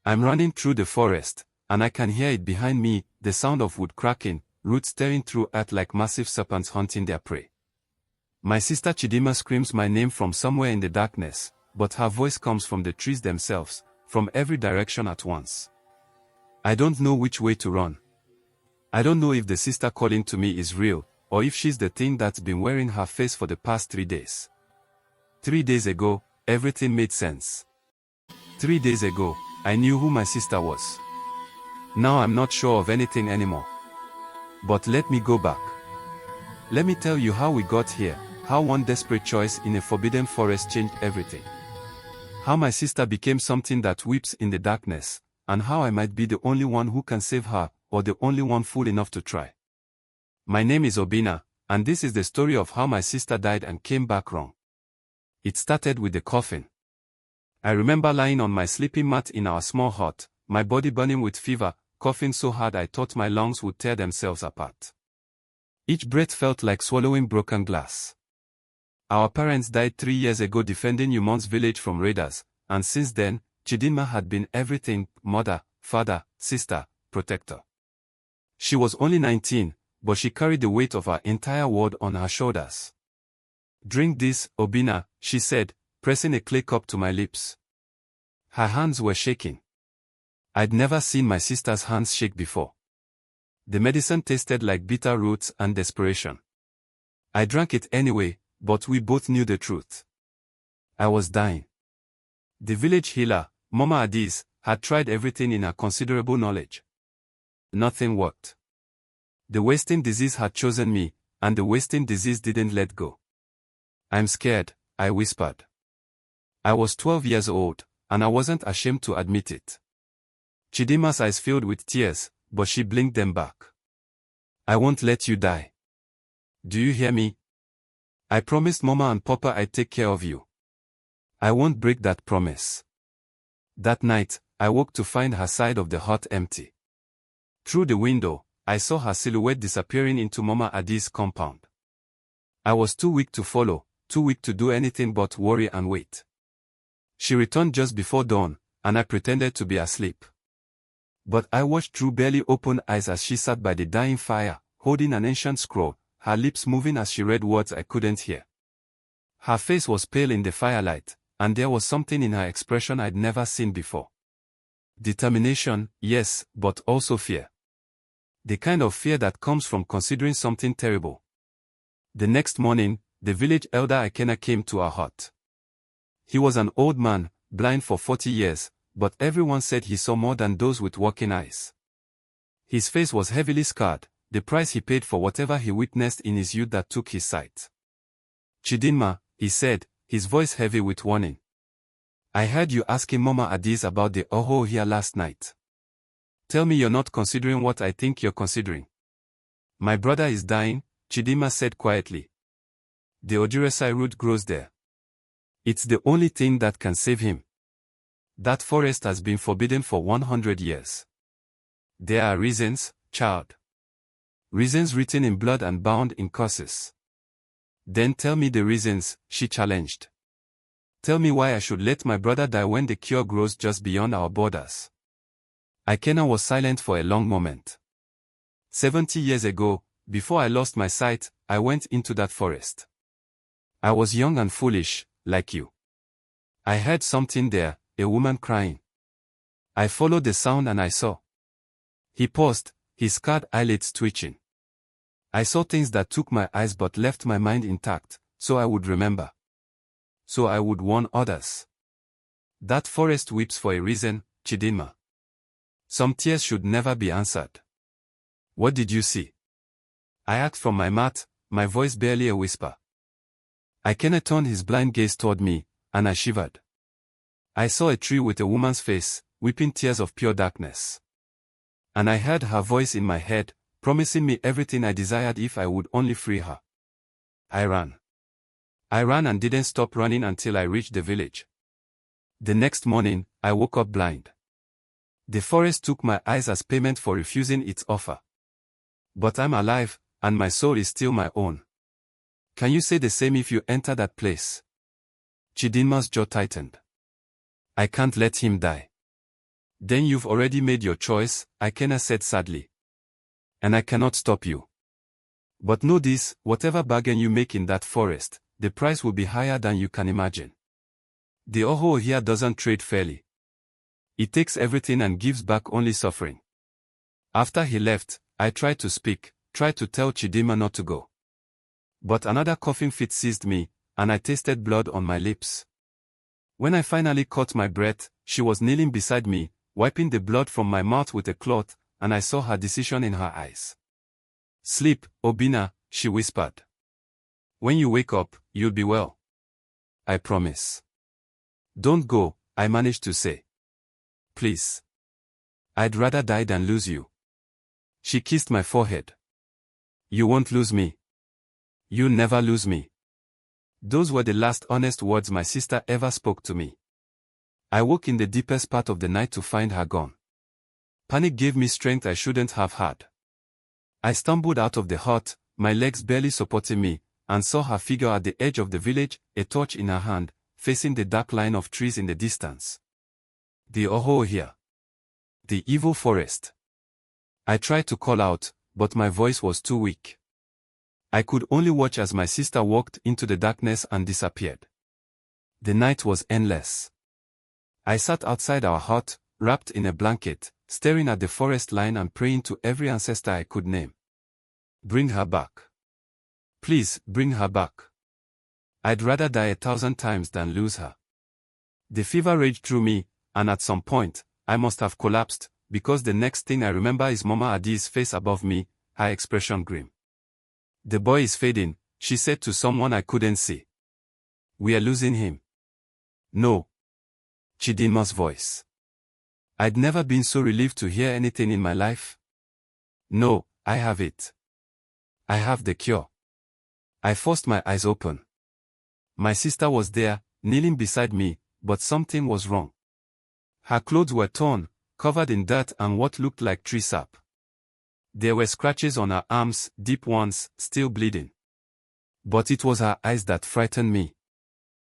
I'm running through the forest, and I can hear it behind me, the sound of wood cracking, roots tearing through earth like massive serpents hunting their prey. My sister Chidinma screams my name from somewhere in the darkness, but her voice comes from the trees themselves, from every direction at once. I don't know which way to run. I don't know if the sister calling to me is real, or if she's the thing that's been wearing her face for the past 3 days. 3 days ago, everything made sense. 3 days ago, I knew who my sister was. Now I'm not sure of anything anymore. But let me go back. Let me tell you how we got here, how one desperate choice in a forbidden forest changed everything. How my sister became something that weeps in the darkness, and how I might be the only one who can save her, or the only one fool enough to try. My name is Obinna, and this is the story of how my sister died and came back wrong. It started with the coffin. I remember lying on my sleeping mat in our small hut, my body burning with fever, coughing so hard I thought my lungs would tear themselves apart. Each breath felt like swallowing broken glass. Our parents died 3 years ago defending Umon's village from raiders, and since then, Chidinma had been everything: mother, father, sister, protector. She was only 19, but she carried the weight of our entire world on her shoulders. "Drink this, Obinna," she said, pressing a clay cup to my lips. Her hands were shaking. I'd never seen my sister's hands shake before. The medicine tasted like bitter roots and desperation. I drank it anyway, but we both knew the truth. I was dying. The village healer, Mama Adis, had tried everything in her considerable knowledge. Nothing worked. The wasting disease had chosen me, and the wasting disease didn't let go. "I'm scared," I whispered. I was 12 years old, and I wasn't ashamed to admit it. Chidinma's eyes filled with tears, but she blinked them back. "I won't let you die. Do you hear me? I promised Mama and Papa I'd take care of you. I won't break that promise." That night, I woke to find her side of the hut empty. Through the window, I saw her silhouette disappearing into Mama Adi's compound. I was too weak to follow, too weak to do anything but worry and wait. She returned just before dawn, and I pretended to be asleep. But I watched through barely open eyes as she sat by the dying fire, holding an ancient scroll, her lips moving as she read words I couldn't hear. Her face was pale in the firelight, and there was something in her expression I'd never seen before. Determination, yes, but also fear. The kind of fear that comes from considering something terrible. The next morning, the village elder Ikena came to our hut. He was an old man, blind for 40 years, but everyone said he saw more than those with working eyes. His face was heavily scarred, the price he paid for whatever he witnessed in his youth that took his sight. "Chidinma," he said, his voice heavy with warning. "I heard you asking Mama Adis about the Ajọ Ọhịa last night. Tell me you're not considering what I think you're considering." "My brother is dying," Chidinma said quietly. "The Ojiresai root grows there. It's the only thing that can save him. That forest has been forbidden for 100 years. There are reasons, child. Reasons written in blood and bound in curses." "Then tell me the reasons," she challenged. "Tell me why I should let my brother die when the cure grows just beyond our borders." Ikena was silent for a long moment. 70 years ago, before I lost my sight, I went into that forest. I was young and foolish, like you. I heard something there, a woman crying. I followed the sound and I saw. He paused, his scarred eyelids twitching. I saw things that took my eyes but left my mind intact, so I would remember. So I would warn others. That forest weeps for a reason, Chidinma. Some tears should never be answered. "What did you see?" I asked from my mat, my voice barely a whisper. Ikena turned his blind gaze toward me, and I shivered. I saw a tree with a woman's face, weeping tears of pure darkness. And I heard her voice in my head, promising me everything I desired if I would only free her. I ran. I ran and didn't stop running until I reached the village. The next morning, I woke up blind. The forest took my eyes as payment for refusing its offer. But I'm alive, and my soul is still my own. Can you say the same if you enter that place? Chidinma's jaw tightened. I can't let him die. Then you've already made your choice, Ikenna said sadly. And I cannot stop you. But know this, whatever bargain you make in that forest, the price will be higher than you can imagine. The Ajọ Ọhịa doesn't trade fairly. It takes everything and gives back only suffering. After he left, I tried to speak, tried to tell Chidinma not to go. But another coughing fit seized me, and I tasted blood on my lips. When I finally caught my breath, she was kneeling beside me, wiping the blood from my mouth with a cloth, and I saw her decision in her eyes. Sleep, Obinna, she whispered. When you wake up, you'll be well. I promise. Don't go, I managed to say. Please. I'd rather die than lose you. She kissed my forehead. You won't lose me. You'll never lose me. Those were the last honest words my sister ever spoke to me. I woke in the deepest part of the night to find her gone. Panic gave me strength I shouldn't have had. I stumbled out of the hut, my legs barely supporting me, and saw her figure at the edge of the village, a torch in her hand, facing the dark line of trees in the distance. The Ajọ Ọhịa. The evil forest. I tried to call out, but my voice was too weak. I could only watch as my sister walked into the darkness and disappeared. The night was endless. I sat outside our hut, wrapped in a blanket, staring at the forest line and praying to every ancestor I could name. Bring her back. Please, bring her back. I'd rather die 1,000 times than lose her. The fever raged through me, and at some point, I must have collapsed, because the next thing I remember is Mama Adi's face above me, her expression grim. The boy is fading, she said to someone I couldn't see. We are losing him. No. Chidinma's voice. I'd never been so relieved to hear anything in my life. No, I have it. I have the cure. I forced my eyes open. My sister was there, kneeling beside me, but something was wrong. Her clothes were torn, covered in dirt and what looked like tree sap. There were scratches on her arms, deep ones, still bleeding. But it was her eyes that frightened me.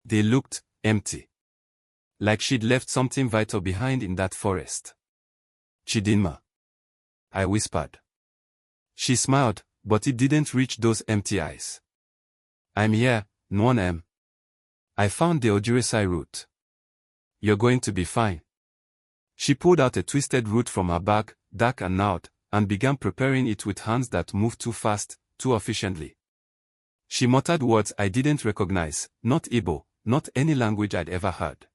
They looked empty. Like she'd left something vital behind in that forest. Chidinma. I whispered. She smiled, but it didn't reach those empty eyes. I'm here, Nwanem. I found the Ojiresai root. You're going to be fine. She pulled out a twisted root from her bag, dark and gnarled, and began preparing it with hands that moved too fast, too efficiently. She muttered words I didn't recognize, not Igbo, not any language I'd ever heard.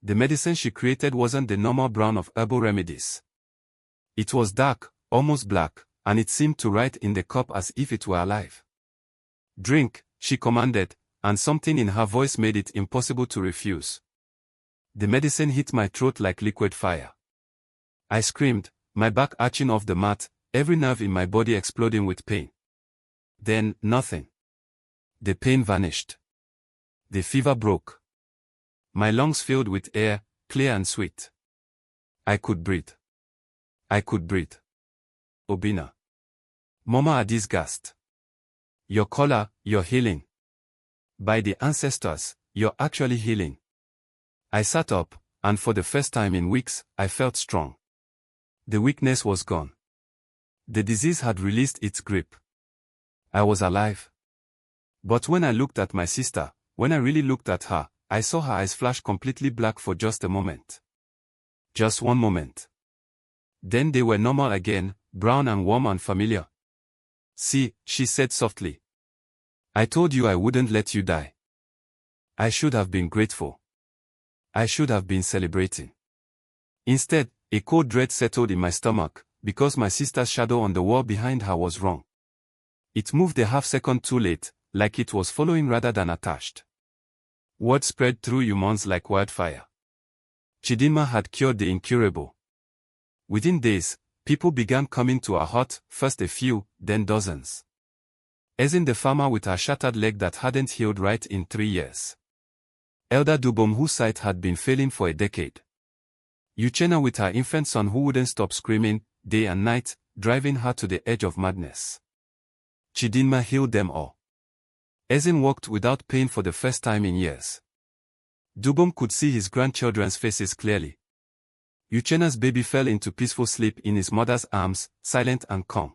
The medicine she created wasn't the normal brown of herbal remedies. It was dark, almost black, and it seemed to write in the cup as if it were alive. Drink, she commanded, and something in her voice made it impossible to refuse. The medicine hit my throat like liquid fire. I screamed, my back arching off the mat, every nerve in my body exploding with pain. Then, nothing. The pain vanished. The fever broke. My lungs filled with air, clear and sweet. I could breathe. I could breathe. Obinna. Mama Adis gasped. Your color, you're healing. By the ancestors, you're actually healing. I sat up, and for the first time in weeks, I felt strong. The weakness was gone. The disease had released its grip. I was alive. But when I looked at my sister, when I really looked at her, I saw her eyes flash completely black for just a moment. Just one moment. Then they were normal again, brown and warm and familiar. See, she said softly. I told you I wouldn't let you die. I should have been grateful. I should have been celebrating. Instead, a cold dread settled in my stomach, because my sister's shadow on the wall behind her was wrong. It moved a half-second too late, like it was following rather than attached. Word spread through humans like wildfire. Chidinma had cured the incurable. Within days, people began coming to our hut, first a few, then dozens. As in the farmer with her shattered leg that hadn't healed right in 3 years. Elder Dubom whose sight had been failing for a decade. Uchenna with her infant son who wouldn't stop screaming, day and night, driving her to the edge of madness. Chidinma healed them all. Ezin walked without pain for the first time in years. Dubom could see his grandchildren's faces clearly. Uchena's baby fell into peaceful sleep in his mother's arms, silent and calm.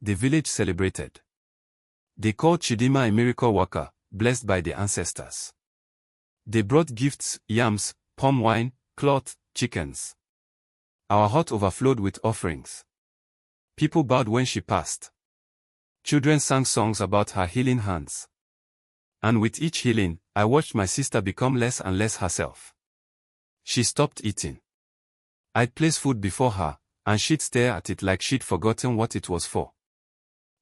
The village celebrated. They called Chidinma a miracle worker, blessed by the ancestors. They brought gifts, yams, palm wine, cloth, chickens. Our hut overflowed with offerings. People bowed when she passed. Children sang songs about her healing hands. And with each healing, I watched my sister become less and less herself. She stopped eating. I'd place food before her, and she'd stare at it like she'd forgotten what it was for.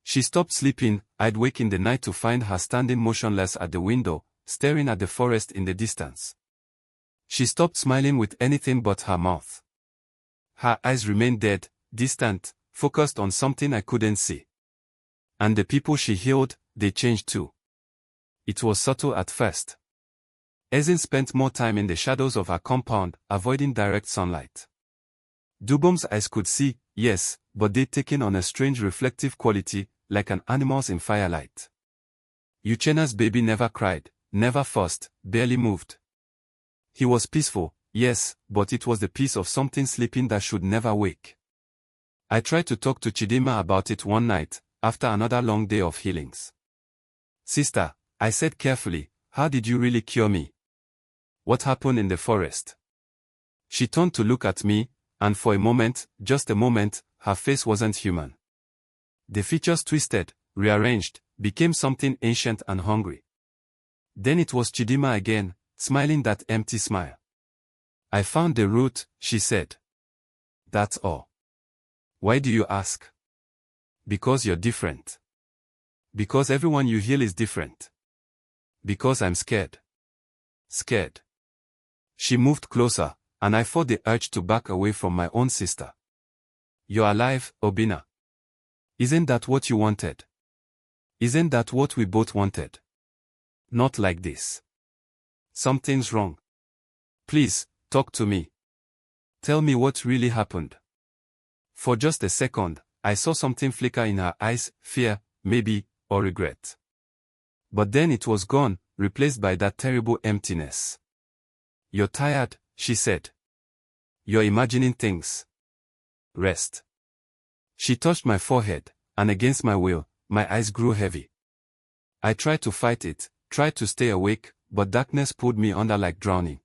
She stopped sleeping. I'd wake in the night to find her standing motionless at the window, staring at the forest in the distance. She stopped smiling with anything but her mouth. Her eyes remained dead, distant, focused on something I couldn't see. And the people she healed, they changed too. It was subtle at first. Ezin spent more time in the shadows of her compound, avoiding direct sunlight. Dubom's eyes could see, yes, but they'd taken on a strange reflective quality, like an animal's in firelight. Uchena's baby never cried, never fussed, barely moved. He was peaceful, yes, but it was the peace of something sleeping that should never wake. I tried to talk to Chidinma about it one night, after another long day of healings. Sister, I said carefully, how did you really cure me? What happened in the forest? She turned to look at me, and for a moment, just a moment, her face wasn't human. The features twisted, rearranged, became something ancient and hungry. Then it was Chidinma again, smiling that empty smile. I found the root, she said. That's all. Why do you ask? Because you're different. Because everyone you heal is different. Because I'm scared. Scared. She moved closer, and I fought the urge to back away from my own sister. You're alive, Obinna. Isn't that what you wanted? Isn't that what we both wanted? Not like this. Something's wrong. Please, talk to me. Tell me what really happened. For just a second, I saw something flicker in her eyes, fear, maybe, or regret. But then it was gone, replaced by that terrible emptiness. You're tired, she said. You're imagining things. Rest. She touched my forehead, and against my will, my eyes grew heavy. I tried to fight it, tried to stay awake, but darkness pulled me under like drowning.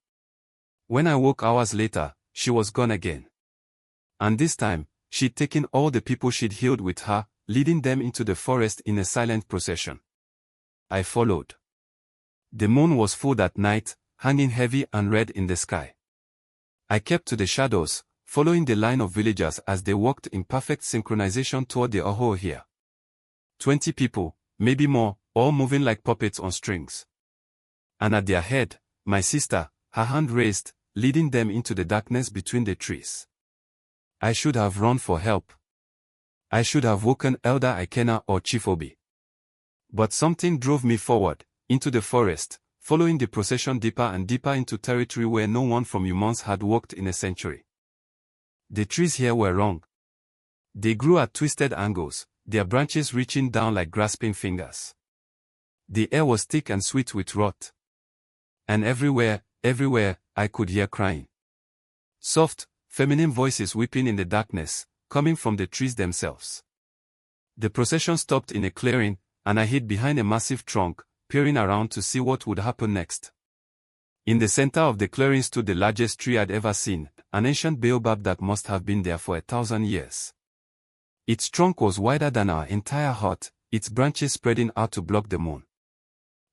When I woke hours later, she was gone again. And this time, she'd taken all the people she'd healed with her, leading them into the forest in a silent procession. I followed. The moon was full that night, hanging heavy and red in the sky. I kept to the shadows, following the line of villagers as they walked in perfect synchronization toward the Ajọ Ọhịa. 20 people, maybe more, all moving like puppets on strings. And at their head, my sister, her hand raised, leading them into the darkness between the trees. I should have run for help. I should have woken Elder Ikena or Chief Obi. But something drove me forward, into the forest, following the procession deeper and deeper into territory where no one from humans had walked in a century. The trees here were wrong. They grew at twisted angles, their branches reaching down like grasping fingers. The air was thick and sweet with rot. And everywhere, I could hear crying. Soft, feminine voices weeping in the darkness, coming from the trees themselves. The procession stopped in a clearing, and I hid behind a massive trunk, peering around to see what would happen next. In the center of the clearing stood the largest tree I'd ever seen, an ancient baobab that must have been there for 1,000 years. Its trunk was wider than our entire hut, its branches spreading out to block the moon.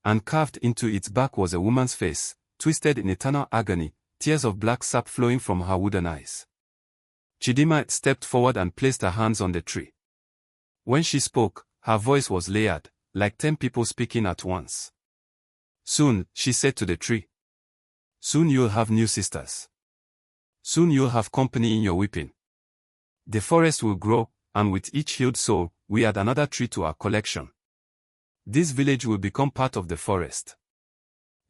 And carved into its back was a woman's face, twisted in eternal agony, tears of black sap flowing from her wooden eyes. Chidinma stepped forward and placed her hands on the tree. When she spoke, her voice was layered, like 10 people speaking at once. Soon, she said to the tree. Soon you'll have new sisters. Soon you'll have company in your weeping. The forest will grow, and with each healed soul, we add another tree to our collection. This village will become part of the forest.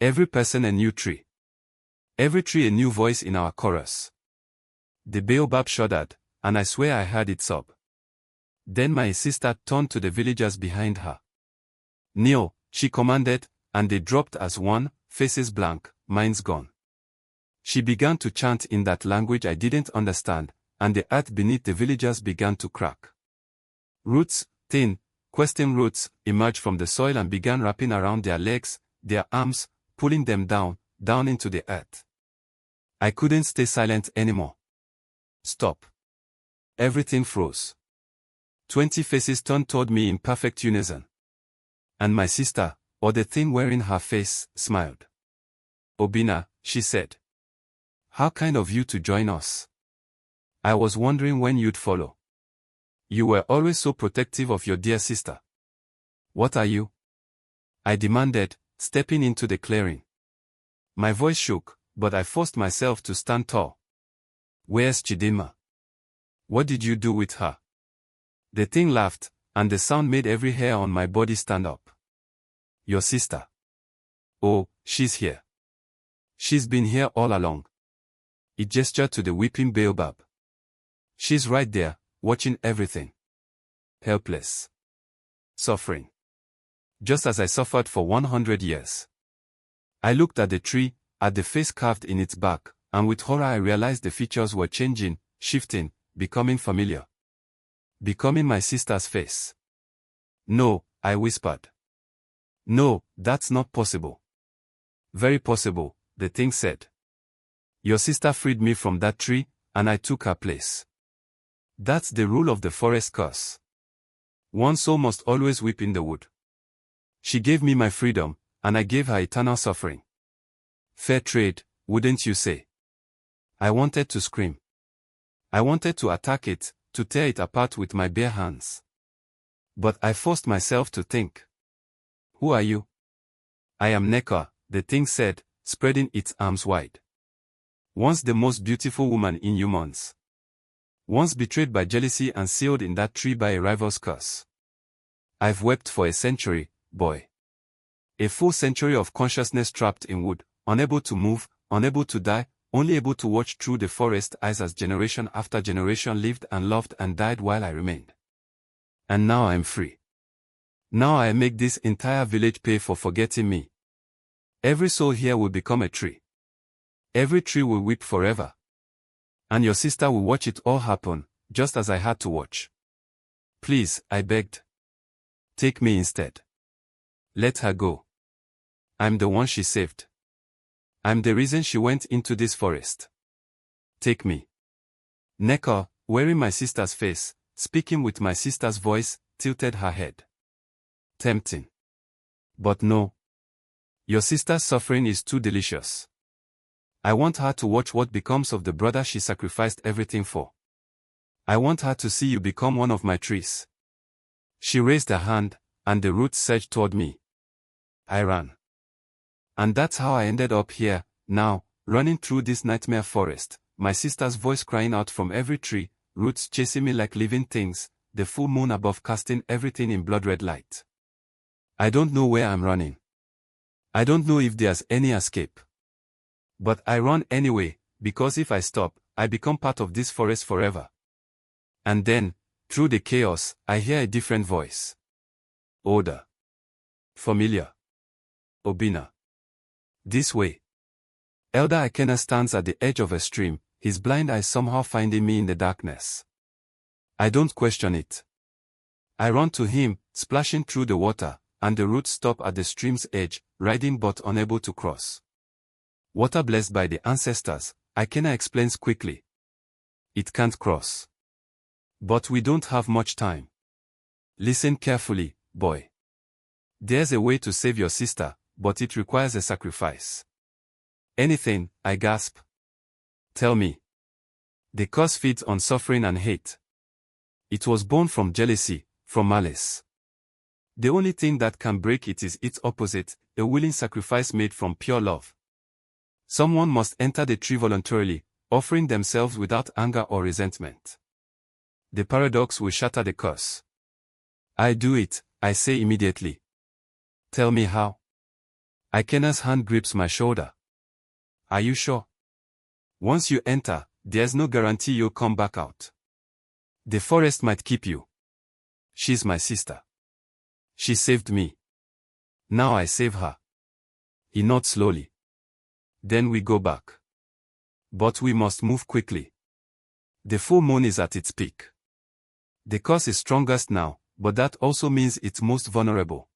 Every person a new tree. Every tree a new voice in our chorus. The baobab shuddered, and I swear I heard it sob. Then my sister turned to the villagers behind her. Kneel, she commanded, and they dropped as one, faces blank, minds gone. She began to chant in that language I didn't understand, and the earth beneath the villagers began to crack. Roots, thin, questing roots, emerged from the soil and began wrapping around their legs, their arms, pulling them down into the earth. I couldn't stay silent anymore. Stop. Everything froze. 20 faces turned toward me in perfect unison. And my sister, or the thing wearing her face, smiled. Obinna, she said. How kind of you to join us. I was wondering when you'd follow. You were always so protective of your dear sister. What are you? I demanded, stepping into the clearing. My voice shook, but I forced myself to stand tall. Where's Chidinma? What did you do with her? The thing laughed, and the sound made every hair on my body stand up. Your sister. Oh, she's here. She's been here all along. It gestured to the weeping baobab. She's right there, watching everything. Helpless. Suffering. Just as I suffered for 100 years. I looked at the tree, at the face carved in its bark, and with horror I realized the features were changing, shifting, becoming familiar. Becoming my sister's face. No, I whispered. No, that's not possible. Very possible, the thing said. Your sister freed me from that tree, and I took her place. That's the rule of the forest curse. One soul must always weep in the wood. She gave me my freedom, and I gave her eternal suffering. Fair trade, wouldn't you say? I wanted to scream. I wanted to attack it, to tear it apart with my bare hands. But I forced myself to think. Who are you? I am Neka, the thing said, spreading its arms wide. Once the most beautiful woman in humans. Once betrayed by jealousy and sealed in that tree by a rival's curse. I've wept for a century, boy. A full century of consciousness trapped in wood, unable to move, unable to die, only able to watch through the forest eyes as generation after generation lived and loved and died while I remained. And now I'm free. Now I make this entire village pay for forgetting me. Every soul here will become a tree. Every tree will weep forever. And your sister will watch it all happen, just as I had to watch. Please, I begged. Take me instead. Let her go. I'm the one she saved. I'm the reason she went into this forest. Take me. Neka, wearing my sister's face, speaking with my sister's voice, tilted her head. Tempting. But no. Your sister's suffering is too delicious. I want her to watch what becomes of the brother she sacrificed everything for. I want her to see you become one of my trees. She raised her hand, and the roots surged toward me. I ran. And that's how I ended up here, now, running through this nightmare forest, my sister's voice crying out from every tree, roots chasing me like living things, the full moon above casting everything in blood-red light. I don't know where I'm running. I don't know if there's any escape. But I run anyway, because if I stop, I become part of this forest forever. And then, through the chaos, I hear a different voice. Older. Familiar. Obinna. This way. Elder Ikena stands at the edge of a stream, his blind eyes somehow finding me in the darkness. I don't question it. I run to him, splashing through the water, and the roots stop at the stream's edge, riding but unable to cross. Water blessed by the ancestors, Ikena explains quickly. It can't cross. But we don't have much time. Listen carefully, boy. There's a way to save your sister, but it requires a sacrifice. Anything, I gasp. Tell me. The curse feeds on suffering and hate. It was born from jealousy, from malice. The only thing that can break it is its opposite, a willing sacrifice made from pure love. Someone must enter the tree voluntarily, offering themselves without anger or resentment. The paradox will shatter the curse. I do it, I say immediately. Tell me how. Ikena's hand grips my shoulder. Are you sure? Once you enter, there's no guarantee you'll come back out. The forest might keep you. She's my sister. She saved me. Now I save her. He nods slowly. Then we go back. But we must move quickly. The full moon is at its peak. The curse is strongest now, but that also means it's most vulnerable.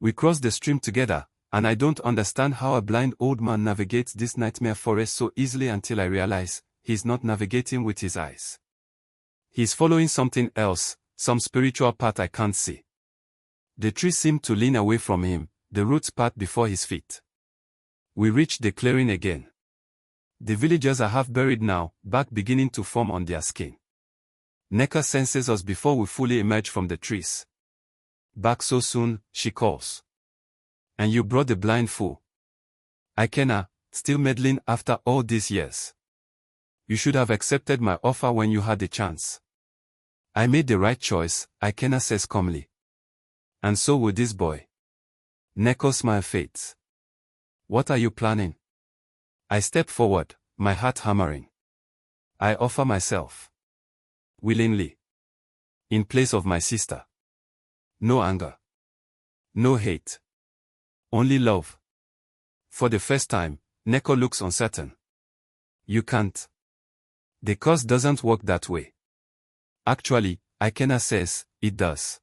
We cross the stream together, and I don't understand how a blind old man navigates this nightmare forest so easily until I realize he's not navigating with his eyes. He's following something else, some spiritual path I can't see. The trees seem to lean away from him, the roots part before his feet. We reach the clearing again. The villagers are half buried now, bark beginning to form on their skin. Neka senses us before we fully emerge from the trees. Back so soon, she calls. And you brought the blind fool. Ikena, still meddling after all these years. You should have accepted my offer when you had the chance. I made the right choice, Ikena says calmly. And so will this boy. Neko smile fades. What are you planning? I step forward, my heart hammering. I offer myself. Willingly. In place of my sister. No anger. No hate. Only love. For the first time, Neko looks uncertain. You can't. The curse doesn't work that way. Actually, Ikena says, it does.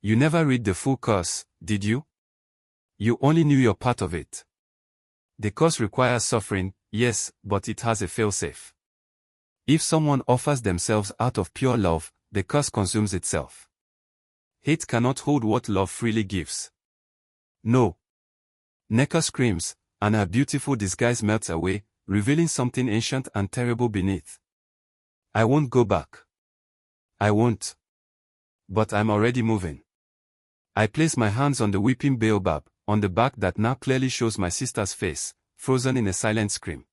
You never read the full curse, did you? You only knew your part of it. The curse requires suffering, yes, but it has a failsafe. If someone offers themselves out of pure love, the curse consumes itself. Hate cannot hold what love freely gives. No. Neka screams, and her beautiful disguise melts away, revealing something ancient and terrible beneath. I won't go back. I won't. But I'm already moving. I place my hands on the weeping baobab, on the bark that now clearly shows my sister's face, frozen in a silent scream.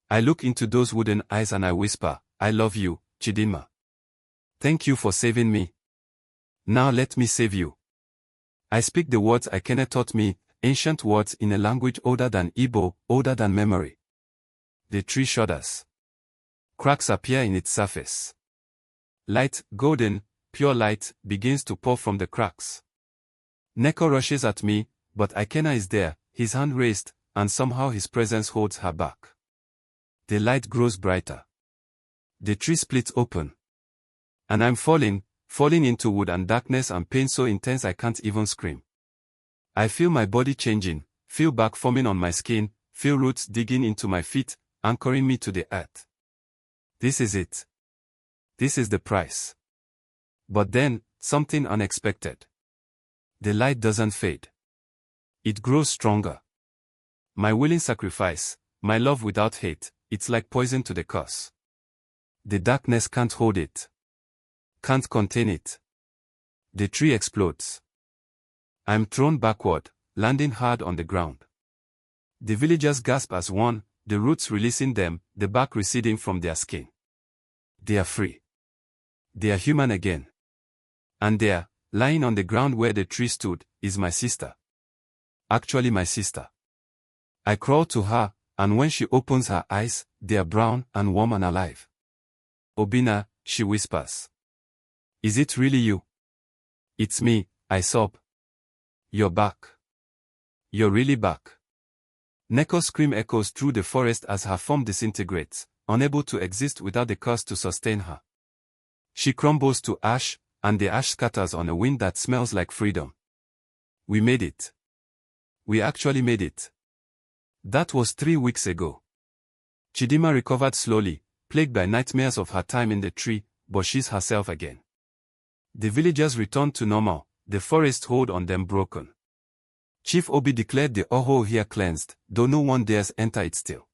I look into those wooden eyes and I whisper, I love you, Chidinma. Thank you for saving me. Now let me save you. I speak the words Ikena taught me, ancient words in a language older than Igbo, older than memory. The tree shudders. Cracks appear in its surface. Light, golden, pure light, begins to pour from the cracks. Neko rushes at me, but Ikena is there, his hand raised, and somehow his presence holds her back. The light grows brighter. The tree splits open. And I'm falling into wood and darkness and pain so intense I can't even scream. I feel my body changing, feel bark forming on my skin, feel roots digging into my feet, anchoring me to the earth. This is it. This is the price. But then, something unexpected. The light doesn't fade. It grows stronger. My willing sacrifice, my love without hate, it's like poison to the curse. The darkness can't hold it. Can't contain it. The tree explodes. I'm thrown backward, landing hard on the ground. The villagers gasp as one, the roots releasing them, the bark receding from their skin. They are free. They are human again. And there, lying on the ground where the tree stood, is my sister. Actually my sister. I crawl to her, and when she opens her eyes, they are brown and warm and alive. Obinna, she whispers. Is it really you? It's me, I sob. You're back. You're really back. Neko's scream echoes through the forest as her form disintegrates, unable to exist without the curse to sustain her. She crumbles to ash, and the ash scatters on a wind that smells like freedom. We made it. We actually made it. That was 3 weeks ago. Chidinma recovered slowly, plagued by nightmares of her time in the tree, but she's herself again. The villagers returned to normal, the forest hold on them broken. Chief Obi declared the Ajọ Ọhịa cleansed, though no one dares enter it still.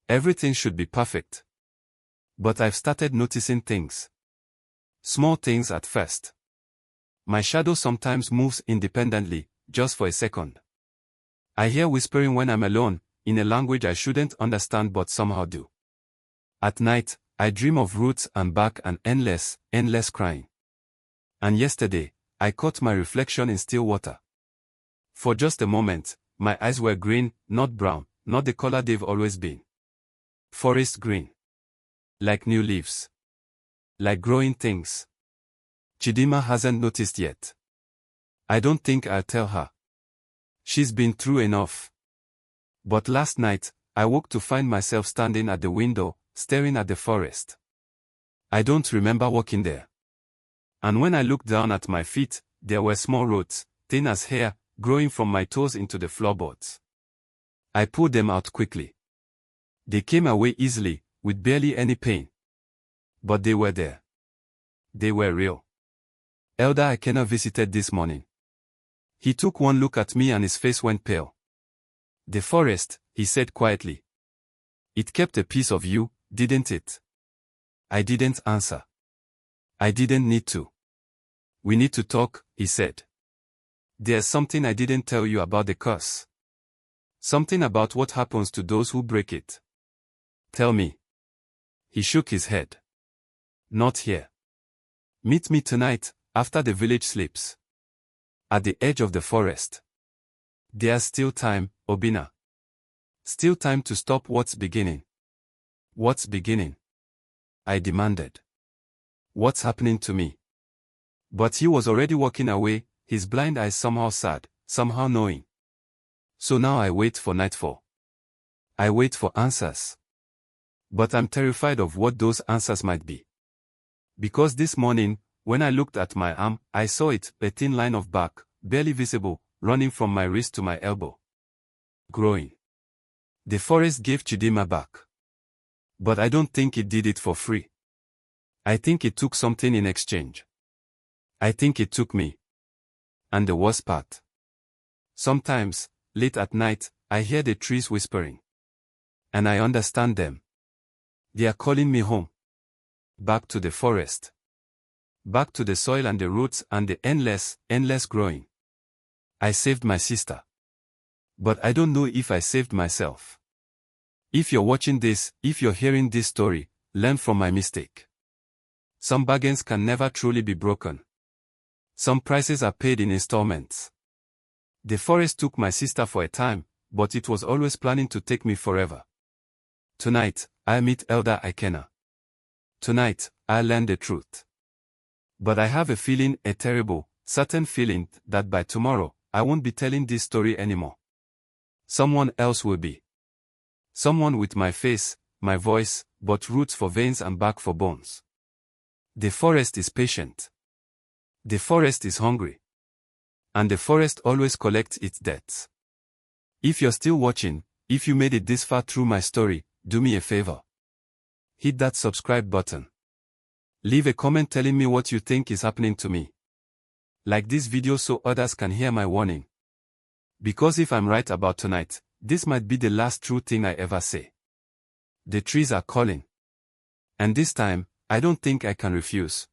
Everything should be perfect. But I've started noticing things. Small things at first. My shadow sometimes moves independently, just for a second. I hear whispering when I'm alone, in a language I shouldn't understand but somehow do. At night, I dream of roots and bark and endless crying. And yesterday, I caught my reflection in still water. For just a moment, my eyes were green, not brown, not the color they've always been. Forest green. Like new leaves. Like growing things. Chidinma hasn't noticed yet. I don't think I'll tell her. She's been through enough. But last night, I woke to find myself standing at the window, staring at the forest. I don't remember walking there. And when I looked down at my feet, there were small roots, thin as hair, growing from my toes into the floorboards. I pulled them out quickly. They came away easily, with barely any pain. But they were there. They were real. Elder Ikena visited this morning. He took one look at me and his face went pale. The forest, he said quietly. It kept a piece of you, didn't it? I didn't answer. I didn't need to. We need to talk, he said. There's something I didn't tell you about the curse. Something about what happens to those who break it. Tell me. He shook his head. Not here. Meet me tonight, after the village sleeps. At the edge of the forest. There's still time, Obinna. Still time to stop what's beginning. What's beginning? I demanded. What's happening to me? But he was already walking away, his blind eyes somehow sad, somehow knowing. So now I wait for nightfall. I wait for answers. But I'm terrified of what those answers might be. Because this morning, when I looked at my arm, I saw it, a thin line of bark, barely visible, running from my wrist to my elbow. Growing. The forest gave Chidinma back. But I don't think it did it for free. I think it took something in exchange. I think it took me. And the worst part. Sometimes, late at night, I hear the trees whispering. And I understand them. They are calling me home. Back to the forest. Back to the soil and the roots and the endless growing. I saved my sister. But I don't know if I saved myself. If you're watching this, if you're hearing this story, learn from my mistake. Some bargains can never truly be broken. Some prices are paid in installments. The forest took my sister for a time, but it was always planning to take me forever. Tonight, I meet Elder Ikena. Tonight, I learn the truth. But I have a feeling, a terrible, certain feeling, that by tomorrow, I won't be telling this story anymore. Someone else will be. Someone with my face, my voice, but roots for veins and bark for bones. The forest is patient. The forest is hungry. And the forest always collects its debts. If you're still watching, if you made it this far through my story, do me a favor. Hit that subscribe button. Leave a comment telling me what you think is happening to me. Like this video so others can hear my warning. Because if I'm right about tonight, this might be the last true thing I ever say. The trees are calling. And this time, I don't think I can refuse.